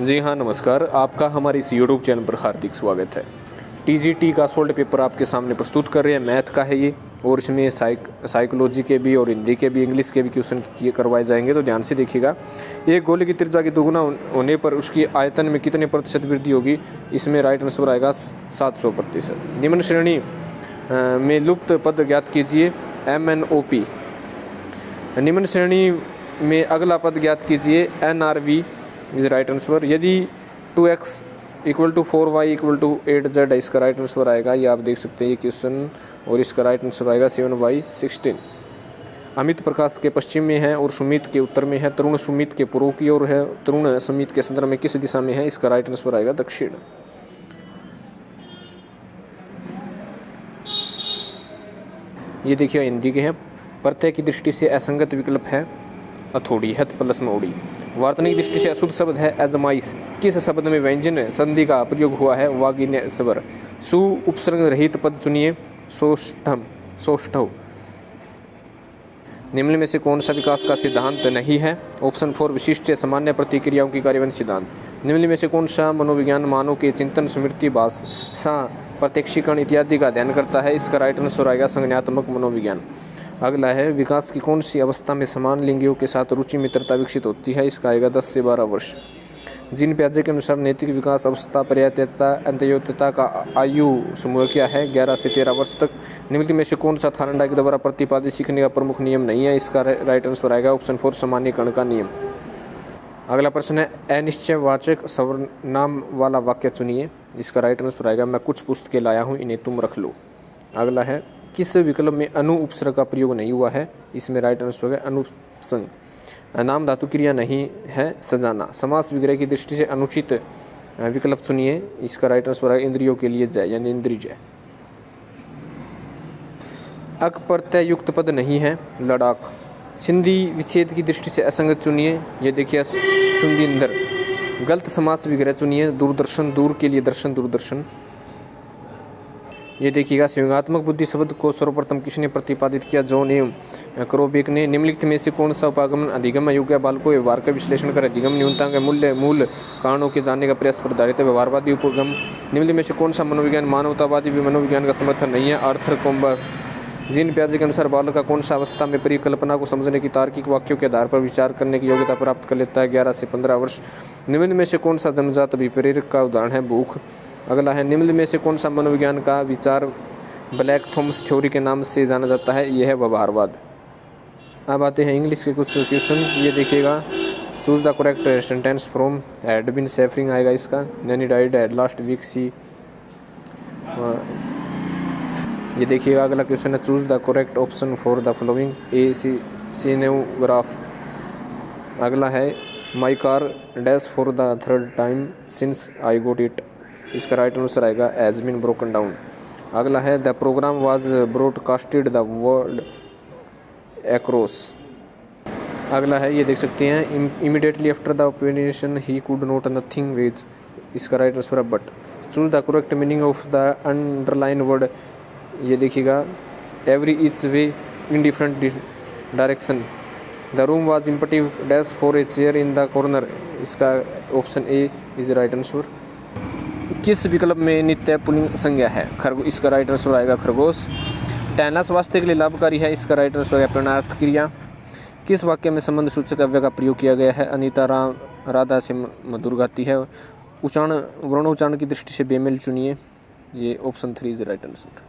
जी हाँ, नमस्कार। आपका हमारे इस यूट्यूब चैनल पर हार्दिक स्वागत है। टीजीटी का सोल्ड पेपर आपके सामने प्रस्तुत कर रहे हैं। मैथ का है ये, और इसमें साइकोलॉजी के भी और हिंदी के भी, इंग्लिश के भी क्वेश्चन करवाए जाएंगे। तो ध्यान से देखिएगा। एक गोले की त्रिज्या की दोगुना होने पर उसकी आयतन में कितने प्रतिशत वृद्धि होगी? इसमें राइट आंसर आएगा 700%। निम्न श्रेणी में लुप्त पद ज्ञात कीजिए। MNOP। निम्न श्रेणी में अगला पद ज्ञात कीजिए। NRV is right answer. यदि 2x = 4y = 8z, इसका राइट आंसर आएगा, ये आप देख सकते हैं ये क्वेश्चन, और इसका राइट आंसर आएगा 7/16। अमित प्रकाश के पश्चिम में है और सुमित के उत्तर में है। तरुण सुमित के पूर्व की ओर है। तरुण सुमित के संदर्भ में किस दिशा में है? इसका राइट आंसर आएगा दक्षिण। ये देखिए हिंदी के हैं। प्रत्यय की दृष्टि से असंगत विकल्प है अथोड़ी, हथ प्लस में ओड़ी। वार्तनिक दृष्टि से अशुद्ध शब्द है अजमाइश। किस शब्द में व्यंजन संधि का प्रयोग हुआ है? वागिन्य स्वर। सु उपसर्ग रहित पद चुनिए। सोष्ठव। निम्न में से कौन सा विकास का सिद्धांत नहीं है? ऑप्शन 4 विशिष्ट सामान्य प्रतिक्रियाओं की कार्यान्वयन सिद्धांत। निम्न में से कौन सा मनोविज्ञान मानव के चिंतन, स्मृति, भाषा, प्रत्यक्षीकरण इत्यादि का अध्ययन करता है? इसका राइट आंसर आएगा संज्ञानात्मक मनोविज्ञान। अगला है विकास की कौन सी अवस्था में समान लिंगियों के साथ रुचि मित्रता विकसित होती है? इसका आएगा 10 से 12 वर्ष। जिन प्याजे के अनुसार नैतिक विकास अवस्था, पर्यायता, अंत्योदयता का आयु समूह क्या है? 11 से 13 वर्ष तक। निम्न में से कौन सा थारंडाइक द्वारा प्रतिपादित सीखने का प्रमुख नियम नहीं है? इसका राइट आंसर आएगा ऑप्शन 4 सामान्यीकरण का नियम। अगला प्रश्न है अनिश्चयवाचक सर्वनाम वाला वाक्य चुनिए। इसका राइट आंसर आएगा मैं कुछ पुस्तकें लाया हूँ, इन्हें तुम रख लो। अगला है किस विकल्प में अनु उपसर्ग का प्रयोग नहीं हुआ है? इसमें राइट आंसर है अनुपसंग। नाम धातु क्रिया नहीं है सजाना। समास विग्रह की दृष्टि से अनुचित विकल्प चुनिए। इसका राइट आंसर है इंद्रियों के लिए जय, यानी इंद्रिजय। अक प्रत्यय युक्त पद नहीं है लड़ाक। सिंधी विच्छेद की दृष्टि से असंगत चुनिए। ये देखिए सुंदर। गलत समास विग्रह चुनिए। दूरदर्शन, दूर के लिए दर्शन, दूरदर्शन। ये देखिएगा संयोगात्मक बुद्धि शब्द को सर्वप्रथम किसने प्रतिपादित किया? जॉन एवं क्रोबेक ने। निम्नलिखित में से कौन सा उपागमन अधिगम योग्य बालकों व्यवहार का विश्लेषण कर अधिगम न्यूनता के मूल कारणों के जानने का प्रयास पर आधारित है? व्यवहारवादी उपगम। निम्नलिखित में से कौन सा मनोविज्ञान मानवतावादी मनोविज्ञान का समर्थन नहीं है? आर्थर कोम्बर। जिन प्याजे के अनुसार बालक का कौन सा अवस्था में परिकल्पना को समझने की तार्किक वाक्यों के आधार पर विचार करने की योग्यता प्राप्त कर लेता है? 11 से 15 वर्ष। निम्न में से कौन सा जन्मजात अभिप्रेरक का उदाहरण है? भूख। अगला है निम्न में से कौन सा मनोविज्ञान का विचार ब्लैक थॉमस थ्योरी के नाम से जाना जाता है? यह है व्यवहारवाद। अब आते हैं इंग्लिश के कुछ क्वेश्चन। ये देखिएगा choose the correct sentence from had been suffering आएगा इसका। Nanny died at last week see. ये देखिएगा अगला क्वेश्चन है choose the correct option for the following. A cinematograph. अगला है my car dash for the third time since I got it. इसका right answer आएगा हैज बीन ब्रोकन डाउन। अगला है the programme was broadcasted the world across. अगला है ये देख सकते हैं immediately after the operation he could note nothing which. इसका राइट आंसर है but. Choose the correct meaning of the underline word. ये देखिएगा every each way in different direction. The room was empty dash for a chair in the corner. इसका option A is right answer. किस विकल्प में नित्य pulling संज्ञा है? इसका राइट आंसर आएगा खरगोश। टहलना स्वास्थ्य के लिए लाभकारी है। इसका राइट आंसर है प्रेरणार्थ क्रिया। किस वाक्य में संबंध सूचक अव्यय का प्रयोग किया गया है? अनीता राधा से मधुर गाती है। उच्चारण, वर्ण उच्चारण की दृष्टि से बेमेल चुनिए। ये ऑप्शन 3 इज राइट आंसर।